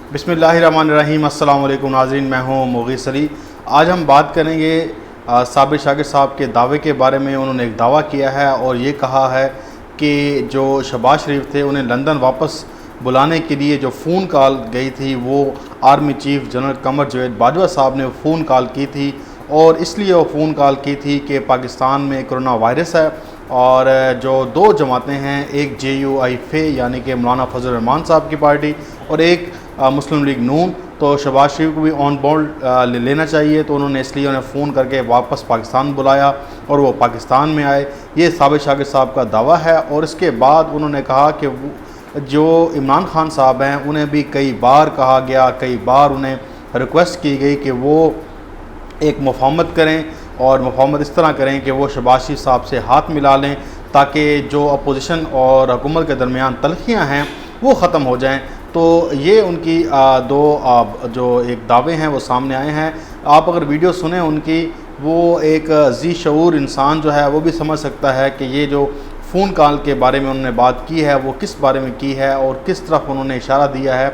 बिस्मिल्लाहिर्रहमानिर्रहीम। अस्सलाम वालेकुम नाज़रीन, मैं हूँ मुग़ीस अली। आज हम बात करेंगे साबिर शाकिर साहब के दावे के बारे में। उन्होंने एक दावा किया है और ये कहा है कि जो शहबाज शरीफ थे उन्हें लंदन वापस बुलाने के लिए जो फ़ोन कॉल गई थी वो army chief general Qamar Javed Bajwa साहब ने फ़ोन कॉल की थी, और इसलिए वो फ़ोन कॉल की थी कि पाकिस्तान में कोरोना वायरस है और जो दो जमातें हैं, एक JUIF यानी कि मौलाना फजल रहमान साहब की पार्टी और एक मुस्लिम लीग नून, तो शहबाज शरीफ को भी ऑन बोर्ड लेना चाहिए। तो उन्होंने इसलिए उन्हें फ़ोन करके वापस पाकिस्तान बुलाया और वो पाकिस्तान में आए। ये साबिर शाकिर साहब का दावा है। और इसके बाद उन्होंने कहा कि जो इमरान खान साहब हैं उन्हें भी कई बार कहा गया, कई बार उन्हें रिक्वेस्ट की गई कि वो एक मुफाहमत करें और मुफाहमत इस तरह करें कि वो शहबाज शरीफ साहब से हाथ मिला लें ताकि जो अपोजिशन और हुकूमत के दरमियान तलखियाँ हैं वो ख़त्म हो जाएं। तो ये उनकी जो एक दावे हैं वो सामने आए हैं। आप अगर वीडियो सुने उनकी, वो एक जी शऊर इंसान जो है वो भी समझ सकता है कि ये जो फ़ोन कॉल के बारे में उन्होंने बात की है वो किस बारे में की है और किस तरफ उन्होंने इशारा दिया है।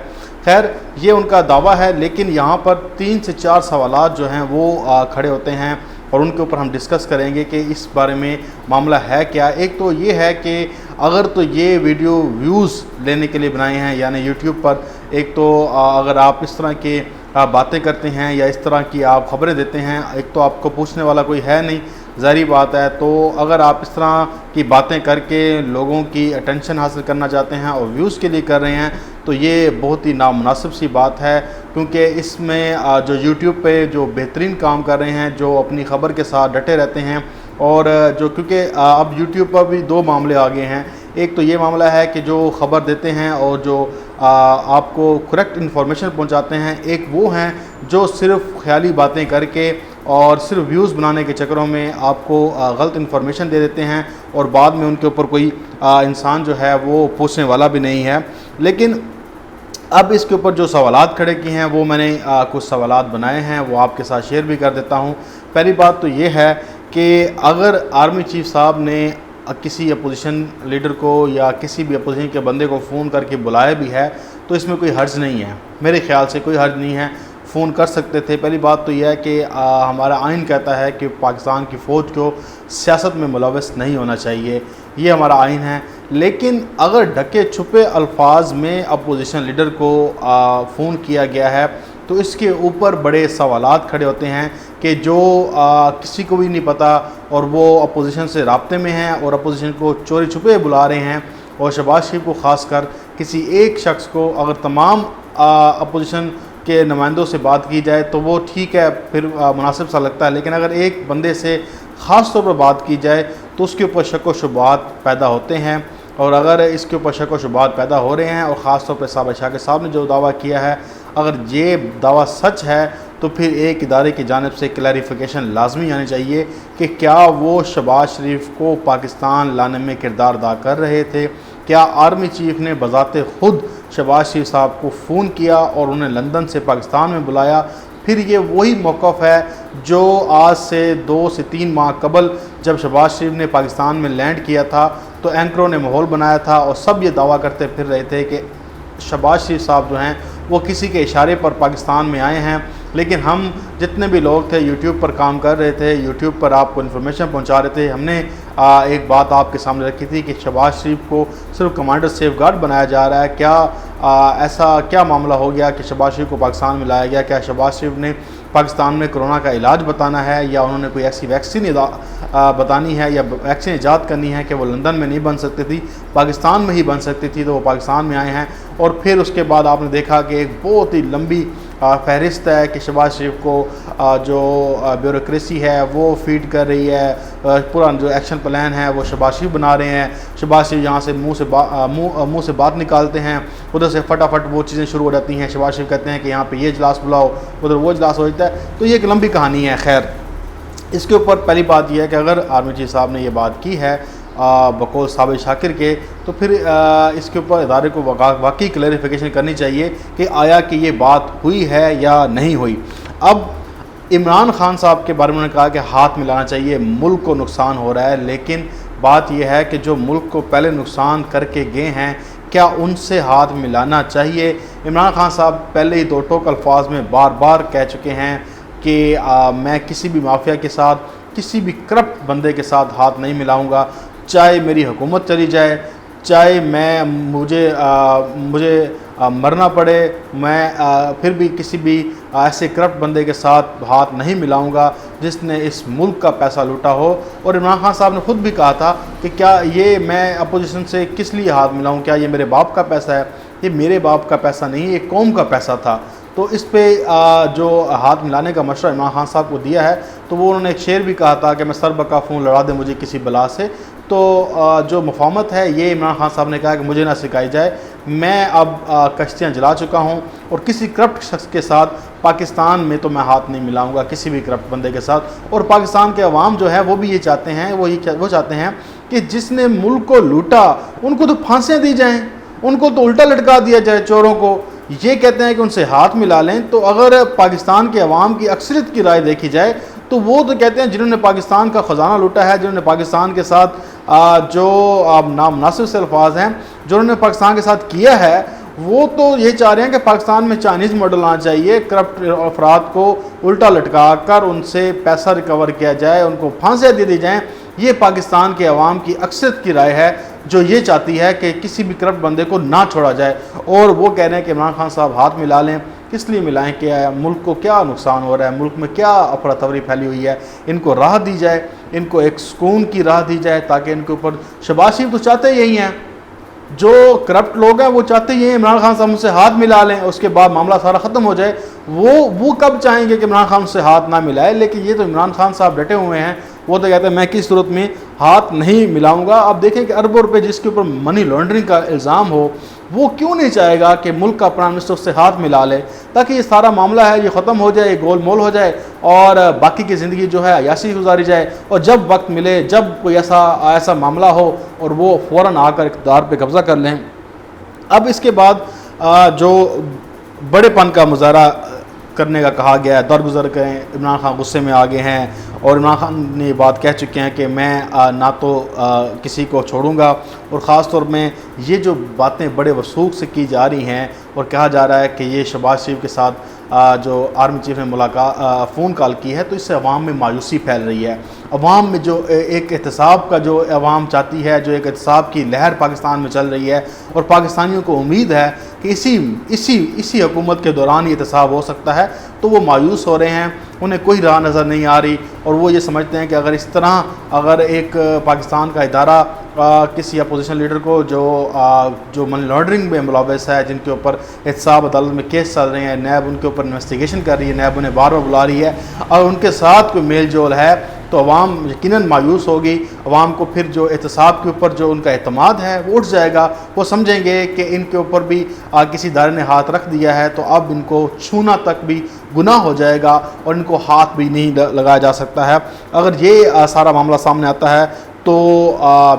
खैर, ये उनका दावा है, लेकिन यहाँ पर 3 से 4 सवालात जो हैं वो खड़े होते हैं और उनके ऊपर हम डिस्कस करेंगे कि इस बारे में मामला है क्या। एक तो ये है कि अगर तो ये वीडियो व्यूज़ लेने के लिए बनाए हैं, यानी यूट्यूब पर एक तो अगर आप इस तरह के बातें करते हैं या इस तरह की आप ख़बरें देते हैं, एक तो आपको पूछने वाला कोई है नहीं, ज़ाहिर बात है। तो अगर आप इस तरह की बातें करके लोगों की अटेंशन हासिल करना चाहते हैं और व्यूज़ के लिए कर रहे हैं तो ये बहुत ही नामुनासिब सी बात है, क्योंकि इसमें जो यूट्यूब पे जो बेहतरीन काम कर रहे हैं, जो अपनी ख़बर के साथ डटे रहते हैं और जो, क्योंकि अब यूट्यूब पर भी 2 मामले आ गए हैं। एक तो ये मामला है कि जो ख़बर देते हैं और जो आपको करेक्ट इन्फॉर्मेशन पहुंचाते हैं, एक वो हैं जो सिर्फ़ ख्याली बातें करके और सिर्फ व्यूज़ बनाने के चक्करों में आपको गलत इन्फॉर्मेशन दे देते हैं और बाद में उनके ऊपर कोई इंसान जो है वो पूछने वाला भी नहीं है। लेकिन अब इसके ऊपर जो सवालात खड़े किए हैं वो मैंने कुछ सवालात बनाए हैं, वो आपके साथ शेयर भी कर देता हूँ। पहली बात तो ये है कि अगर आर्मी चीफ साहब ने किसी अपोजिशन लीडर को या किसी भी अपोजिशन के बंदे को फ़ोन करके बुलाया भी है तो इसमें कोई हर्ज नहीं है, मेरे ख़्याल से कोई हर्ज नहीं है, फ़ोन कर सकते थे। पहली बात तो यह है कि हमारा आइन कहता है कि पाकिस्तान की फ़ौज को सियासत में मुलव्वस नहीं होना चाहिए, ये हमारा आइन है। लेकिन अगर ढके छुपे अल्फाज में अपोजिशन लीडर को फ़ोन किया गया है तो इसके ऊपर बड़े सवालात खड़े होते हैं कि जो किसी को भी नहीं पता और वो अपोजिशन से राब्ते में हैं और अपोजिशन को चोरी छुपे बुला रहे हैं। और शहबाज शरीफ को ख़ासकर किसी एक शख्स को अगर तमाम अपोजिशन के नुमाइंदों से बात की जाए तो वो ठीक है, फिर मुनासिब सा लगता है। लेकिन अगर एक बंदे से ख़ास तौर पर बात की जाए तो उसके ऊपर शक व शुबहात पैदा होते हैं। और अगर इसके ऊपर शक व शुबहात पैदा हो रहे हैं और ख़ास तौर पर साबिर शाकिर साहब ने जो दावा किया है, अगर ये दावा सच है तो फिर एक इदारे की जानिब से क्लैरिफिकेशन लाजमी आनी चाहिए कि क्या वो शहबाज शरीफ को पाकिस्तान लाने में किरदार अदा कर रहे थे। क्या आर्मी चीफ ने बज़ाते ख़ुद शहबाज शरीफ साहब को फ़ोन किया और उन्हें लंदन से पाकिस्तान में बुलाया। फिर ये वही मौक़िफ़ है जो आज से 2 से 3 माह कबल जब शहबाज शरीफ ने पाकिस्तान में लैंड किया था तो एंकरों ने माहौल बनाया था और सब ये दावा करते फिर रहे थे कि शहबाज शरीफ साहब जो हैं वो किसी के इशारे पर पाकिस्तान में आए हैं। लेकिन हम जितने भी लोग थे यूट्यूब पर काम कर रहे थे, यूट्यूब पर आपको इन्फॉर्मेशन पहुंचा रहे थे, हमने एक बात आपके सामने रखी थी कि शहबाज शरीफ को सिर्फ कमांडर सेफ गार्ड बनाया जा रहा है। क्या ऐसा क्या मामला हो गया कि शहबाज शरीफ को पाकिस्तान में लाया गया? क्या शहबाज शरीफ ने पाकिस्तान में कोरोना का इलाज बताना है या उन्होंने कोई ऐसी वैक्सीन बतानी है या वैक्सीन ईजाद करनी है कि वो लंदन में नहीं बन सकती थी, पाकिस्तान में ही बन सकती थी, तो वो पाकिस्तान में आए हैं। और फिर उसके बाद आपने देखा कि एक बहुत ही लंबी फहरिस्त है कि शहबाज शरीफ को जो ब्यूरोक्रेसी है वो फीड कर रही है, पूरा जो एक्शन प्लान है वो शहबाज शरीफ बना रहे हैं। शहबाज शरीफ यहाँ से मुँह से बात निकालते हैं, उधर से फटाफट वो चीज़ें शुरू हो जाती हैं। शहबाज शरीफ कहते हैं कि यहाँ पे ये इजलास बुलाओ, उधर वो इजलास हो जाता है। तो ये एक लंबी कहानी है। खैर, इसके ऊपर पहली बात यह है कि अगर आर्मी चीफ साहब ने ये बात की है बकौल साबिर शाकिर के, तो फिर इसके ऊपर इदारे को वाकई क्लैरिफिकेशन करनी चाहिए कि आया कि ये बात हुई है या नहीं हुई। अब इमरान खान साहब के बारे में उन्होंने कहा कि हाथ मिलाना चाहिए, मुल्क को नुकसान हो रहा है। लेकिन बात यह है कि जो मुल्क को पहले नुकसान करके गए हैं, क्या उनसे हाथ मिलाना चाहिए? इमरान खान साहब पहले ही दो टोक अल्फाज में बार बार कह चुके हैं कि मैं किसी भी माफिया के साथ, किसी भी करप्ट बंदे के साथ हाथ नहीं मिलाऊंगा, चाहे मेरी हुकूमत चली जाए, चाहे मुझे मरना पड़े, मैं फिर भी किसी भी ऐसे करप्ट बंदे के साथ हाथ नहीं मिलाऊंगा जिसने इस मुल्क का पैसा लूटा हो। और इमरान खान साहब ने ख़ुद भी कहा था कि क्या ये मैं अपोजिशन से किस लिए हाथ मिलाऊं, क्या ये मेरे बाप का पैसा है? ये मेरे बाप का पैसा नहीं, ये कौम का पैसा था। तो इस पे जो हाथ मिलाने का मशवरा इमरान खान साहब को दिया है, तो वो उन्होंने एक शेर भी कहा था कि मैं सर बका फ़ोन लड़ा दे मुझे किसी बला से। तो जो मुफाहमत है ये इमरान खान साहब ने कहा कि मुझे ना सिखाई जाए, मैं अब कश्तियाँ जला चुका हूँ और किसी करप्ट शख्स के साथ पाकिस्तान में तो मैं हाथ नहीं मिलाऊंगा, किसी भी करप्ट बंदे के साथ। और पाकिस्तान के अवाम जो है वो भी ये चाहते हैं, वो चाहते हैं कि जिसने मुल्क को लूटा उनको तो फांसियाँ दी जाएँ, उनको तो उल्टा लटका दिया जाए चोरों को। ये कहते हैं कि उनसे हाथ मिला लें। तो अगर पाकिस्तान के अवाम की अक्सरियत की राय देखी जाए तो वो तो कहते हैं जिन्होंने पाकिस्तान का ख़जाना लूटा है, जिन्होंने पाकिस्तान के साथ जो नामुनासिब से अल्फाज हैं जो उन्होंने पाकिस्तान के साथ किया है, वो तो ये चाह रहे हैं कि पाकिस्तान में चाइनीज़ मॉडल आना चाहिए, करप्ट अफराद को उल्टा लटका कर उनसे पैसा रिकवर किया जाए, उनको फांसियाँ दे दी जाएँ। ये पाकिस्तान के अवाम की अक्सरियत की राय है जो ये चाहती है कि किसी भी करप्ट बंदे को ना छोड़ा जाए। और वो कह रहे हैं कि इमरान खान साहब हाथ मिला लें। किस लिए मिलाएं? कि मुल्क को क्या नुकसान हो रहा है, मुल्क में क्या अफरा तफरी फैली हुई है, इनको राह दी जाए, इनको एक सुकून की राह दी जाए ताकि इनके ऊपर शहबाज शरीफ तो चाहते यही हैं, जो करप्ट लोग हैं वो चाहते ही हैं इमरान खान साहब उनसे हाथ मिला लें, उसके बाद मामला सारा ख़त्म हो जाए। वो कब चाहेंगे कि इमरान खान से हाथ ना मिलाए? लेकिन ये तो इमरान खान साहब डटे हुए हैं, वो तो कहते हैं मैं किस सूरत में हाथ नहीं मिलाऊंगा। अब देखें कि अरबों रुपए जिसके ऊपर मनी लॉन्ड्रिंग का इल्ज़ाम हो, वो क्यों नहीं चाहेगा कि मुल्क का प्राइम मिनिस्टर उससे हाथ मिला ले ताकि ये सारा मामला है ये ख़त्म हो जाए, गोल मोल हो जाए और बाकी की ज़िंदगी जो है अयाशी गुजारी जाए। और जब वक्त मिले, जब कोई ऐसा मामला हो और वो फ़ौरन आकर इक़्तिदार पे कब्ज़ा कर लें। अब इसके बाद जो बड़ेपन का मुजाहरा करने का कहा गया है, दरगुजर करें, इमरान खान गुस्से में आ गए हैं और इमरान खान ने ये बात कह चुके हैं कि मैं ना तो किसी को छोड़ूंगा। और ख़ास तौर में ये जो बातें बड़े वसूख से की जा रही हैं और कहा जा रहा है कि ये शहबाज शरीफ के साथ जो आर्मी चीफ ने फ़ोन कॉल की है, तो इससे अवाम में मायूसी फैल रही है। अवाम में जो एक एहतसाब का जो अवाम चाहती है, जो एक एहतसाब की लहर पाकिस्तान में चल रही है और पाकिस्तानियों को उम्मीद है कि इसी हुकूमत के दौरान ये एहतसाब हो सकता है, तो वो मायूस हो रहे हैं, उन्हें कोई राह नज़र नहीं आ रही। और वो ये समझते हैं कि अगर इस तरह अगर एक पाकिस्तान का इदारा किसी अपोजिशन लीडर को जो मनी लॉन्ड्रिंग में मुलव्वस है, जिनके ऊपर एहतसाब अदालत में केस चल रहे हैं, नैब उनके ऊपर इन्वेस्टिगेशन कर रही है, नैब उन्हें बार बार बुला रही है और उनके साथ कोई मेल जोल है, तो अवाम यकीनन मायूस होगी। अवाम को फिर जो एहतसाब के ऊपर जो उनका एतमाद है वो उठ जाएगा। वो समझेंगे कि इनके ऊपर भी किसी इदारे ने हाथ रख दिया है, तो अब इनको छूना तक भी गुनाह हो जाएगा और इनको हाथ भी नहीं लगाया जा सकता है। अगर ये सारा मामला सामने आता है तो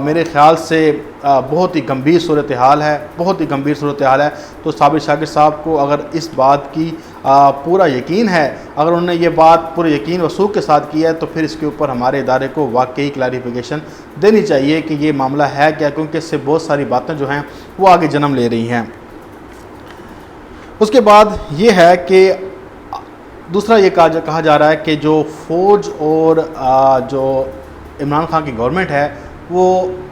मेरे ख़्याल से बहुत ही गंभीर सूरत हाल है, बहुत ही गंभीर सूरत हाल है। तो साबिर शाकिर साहब को अगर इस बात की पूरा यकीन है, अगर उन्होंने ये बात पूरे यकीन वसूख के साथ की है, तो फिर इसके ऊपर हमारे इदारे को वाकई क्लैरिफिकेशन देनी चाहिए कि ये मामला है क्या, क्योंकि इससे बहुत सारी बातें जो हैं वो आगे जन्म ले रही हैं। उसके बाद ये है कि दूसरा ये कहा जा रहा है कि जो फ़ौज और जो इमरान खान की गवर्नमेंट है वो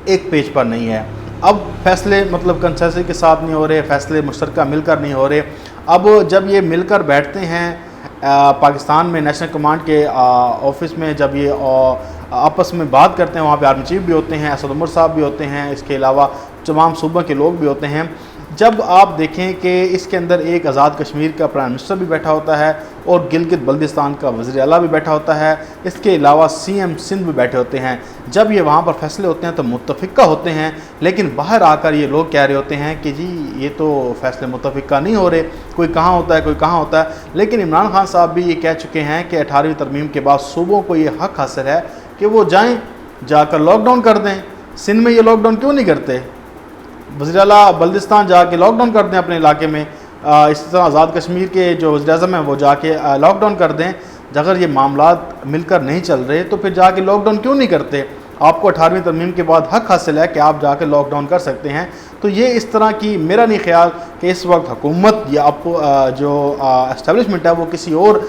एक पेज पर नहीं है। अब फैसले मतलब कंसेंसस के साथ नहीं हो रहे, फैसले मुश्तरका मिलकर नहीं हो रहे। अब जब ये मिलकर बैठते हैं पाकिस्तान में नेशनल कमांड के ऑफिस में, जब ये आपस में बात करते हैं, वहाँ पे आर्मी चीफ भी होते हैं, असद उमर साहब भी होते हैं, इसके अलावा तमाम सूबों के लोग भी होते हैं। जब आप देखें कि इसके अंदर एक आज़ाद कश्मीर का प्राइम मिनिस्टर भी बैठा होता है और गिलगित बल्दिस्तान का वज़ीर आला भी बैठा होता है, इसके अलावा CM सिंध भी बैठे होते हैं। जब ये वहाँ पर फैसले होते हैं तो मुत्तफ़िक़ा होते हैं, लेकिन बाहर आकर ये लोग कह रहे होते हैं कि जी ये तो फैसले मुत्तफ़िक़ा नहीं हो रहे, कोई कहाँ होता है कोई कहाँ होता है। लेकिन इमरान खान साहब भी ये कह चुके हैं कि 18वीं तरमीम के बाद सूबों को ये हक़ हासिल है कि वो जाएँ, जाकर लॉकडाउन कर दें। सिंध में ये लॉकडाउन क्यों नहीं करते? वज़ीर आला बल्दिस्तान जाके लॉकडाउन कर दें अपने इलाके में। इस तरह आज़ाद कश्मीर के जो वज़ीर आज़म हैं वो जाके लॉकडाउन कर दें। अगर ये मामलात मिलकर नहीं चल रहे तो फिर जाके लॉकडाउन क्यों नहीं करते? आपको 18वीं तरमीम के बाद हक हासिल है कि आप जाकर लॉकडाउन कर सकते हैं। तो ये इस तरह की मेरा नहीं ख्याल कि इस वक्त हुकूमत या आपको जो एस्टेब्लिशमेंट है वो किसी और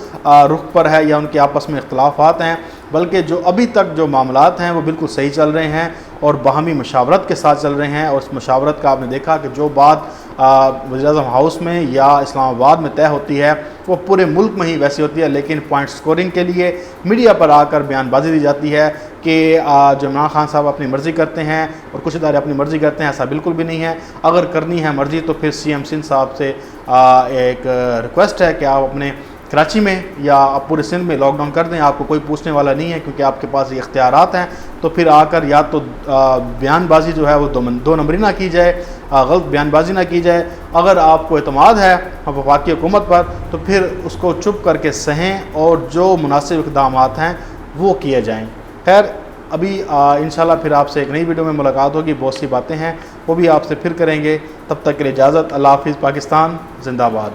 रुख पर है या उनके आपस में इख्तलाफात हैं, बल्कि जो अभी तक जो मामलात हैं वो बिल्कुल सही चल रहे हैं और बाहमी मशावरत के साथ चल रहे हैं। और उस मशावरत का आपने देखा कि जो बात वज़ीर-ए-आज़म हाउस में या इस्लामाबाद में तय होती है वो पूरे मुल्क में ही वैसी होती है, लेकिन पॉइंट स्कोरिंग के लिए मीडिया पर आकर बयानबाजी दी जाती है कि जो इमरान खान साहब अपनी मर्ज़ी करते हैं और कुछ इदारे अपनी मर्ज़ी करते हैं। ऐसा बिल्कुल भी नहीं है। अगर करनी है मर्ज़ी तो फिर CM सिंध साहब से एक रिक्वेस्ट है कि आप अपने कराची में या आप पूरे सिंध में लॉकडाउन कर दें, आपको कोई पूछने वाला नहीं है क्योंकि आपके पास ये इख्तियारात हैं। तो फिर आकर या तो बयानबाजी जो है वो दो नंबरी ना की जाए, गलत बयानबाजी ना की जाए। अगर आपको एतमाद है वफाकी हुकूमत पर तो फिर उसको चुप करके सहें और जो मुनासिब इक़दाम हैं वो किए जाएँ। खैर अभी इंशाल्लाह फिर आपसे एक नई वीडियो में मुलाकात होगी, बहुत सी बातें हैं वो भी आपसे फिर करेंगे। तब तक के लिए इजाज़त। अल्लाह हाफ़िज़। पाकिस्तान जिंदाबाद।